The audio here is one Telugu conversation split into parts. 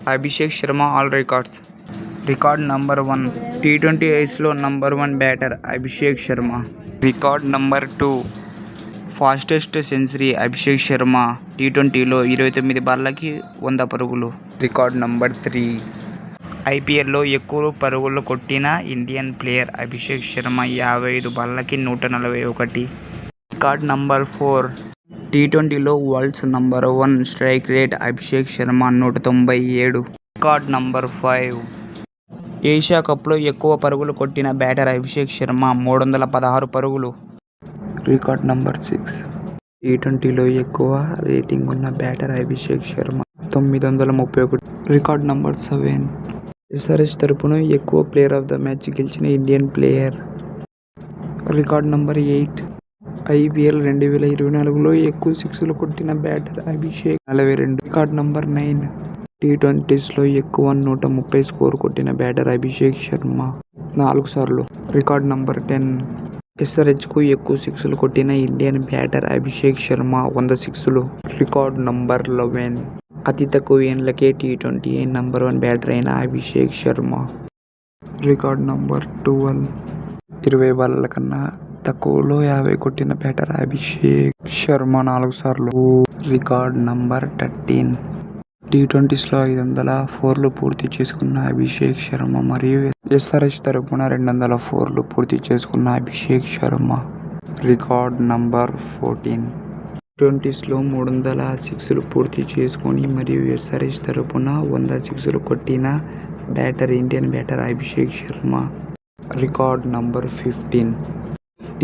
Abhishek Sharma all records. Record number 1 టీ20 ఐస్లో number 1 batter Abhishek Sharma. Record number 2 fastest century Abhishek Sharma టీ20లో 29 బాళ్ళకి 100 పరుగులు. రికార్డ్ నంబర్ 3 ఐపీఎల్లో ఎక్కువ పరుగులు కొట్టిన ఇండియన్ ప్లేయర్ అభిషేక్ శర్మ 55 బాళ్ళకి 141. రికార్డ్ నంబర్ 4 టీ20లో world's number 1 strike rate Abhishek Sharma 197. Record number 5 Asia కప్లో ఎక్కువ పరుగులు కొట్టిన బ్యాటర్ అభిషేక్ శర్మ 316 పరుగులు. రికార్డ్ నంబర్ 6 టీ20లో ఎక్కువ రేటింగ్ ఉన్న batter Abhishek Sharma 931. Record number 7 SRH తరపున ఎక్కువ ప్లేయర్ ఆఫ్ ద మ్యాచ్ గెలిచిన Indian player. Record number 8 IPL 2024లో ఎక్కువ సిక్స్లు కొట్టిన బ్యాటర్ అభిషేక్ 42. రికార్డ్ నంబర్ 9 టీ20స్లో ఎక్కువ 130 స్కోరు కొట్టిన బ్యాటర్ అభిషేక్ శర్మ 4 సార్లు. రికార్డ్ నంబర్ 10 ఎస్ఆర్హెచ్కు ఎక్కువ సిక్స్లు కొట్టిన ఇండియన్ బ్యాటర్ అభిషేక్ శర్మ 100 సిక్స్లు. రికార్డ్ నంబర్ 11 అతి తక్కువ ఏళ్లకే టీ20 నంబర్ 1 బ్యాటర్ అయిన అభిషేక్ శర్మ. రికార్డ్ నంబర్ 12 20 బాళ్ళ కన్నా తక్కువలో 50 కొట్టిన బ్యాటర్ అభిషేక్ శర్మ 4 సార్లు. రికార్డ్ నంబర్ 13 టీ20స్లో 504లు పూర్తి చేసుకున్న అభిషేక్ శర్మ మరియు ఎస్ఆర్హెచ్ తరపున 204లు పూర్తి చేసుకున్న అభిషేక్ శర్మ. రికార్డ్ నంబర్ 14 టీ20స్లో 300 సిక్స్లు పూర్తి చేసుకుని మరియు ఎస్ఆర్హెచ్ తరపున 100 సిక్స్లు కొట్టిన batter Indian batter Abhishek Sharma. Record number 15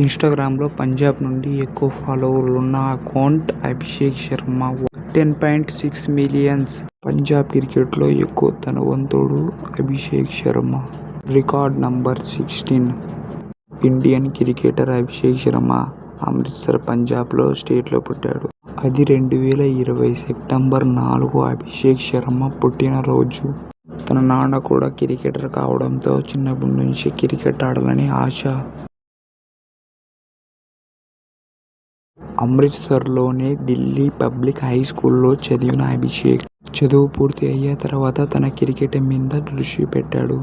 ఇన్స్టాగ్రామ్లో పంజాబ్ నుండి ఎక్కువ ఫాలోవర్లున్న అకౌంట్ అభిషేక్ శర్మ 10.6 మిలియన్స్. పంజాబ్ క్రికెట్లో ఎక్కువ ధనవంతుడు Abhishek Sharma. Record number 16 Indian cricketer Abhishek Sharma Amritsar పంజాబ్లో స్టేట్లో పుట్టాడు. అది 2020 సెప్టెంబర్ 4 అభిషేక్ శర్మ పుట్టినరోజు. తన నాన్న కూడా క్రికెటర్ కావడంతో చిన్నప్పటి నుంచి క్రికెట్ ఆడాలని ఆశ. అమృత్సర్లోని ఢిల్లీ పబ్లిక్ హై స్కూల్లో చదివిన అభిషేక్ చదువు పూర్తి అయ్యే తర్వాత తన క్రికెట్ మీద దృష్టి పెట్టాడు.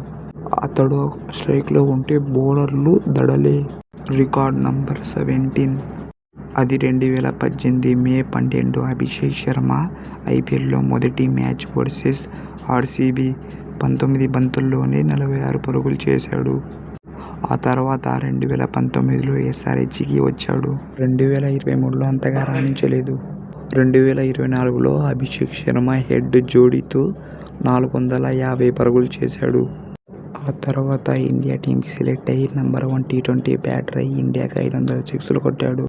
అతడు స్ట్రైక్లో ఉంటే బౌలర్లు దడలే. రికార్డ్ నంబర్ 17 అది 2018 మే 12 అభిషేక్ శర్మ ఐపీఎల్లో మొదటి మ్యాచ్ వర్సెస్ ఆర్సీబీ 19 బంతుల్లోనే 46 పరుగులు చేశాడు. ఆ తర్వాత 2019లో ఎస్ఆర్హెచ్కి వచ్చాడు. 2023లో అంతగా రాణించలేదు. 2024లో అభిషేక్ శర్మ హెడ్ జోడీతో 450 పరుగులు చేశాడు. ఆ తర్వాత ఇండియా టీమ్కి సెలెక్ట్ అయ్యి నంబర్ 1 టీ20 బ్యాటర్ అయి ఇండియాకి 500 సిక్స్లు కొట్టాడు.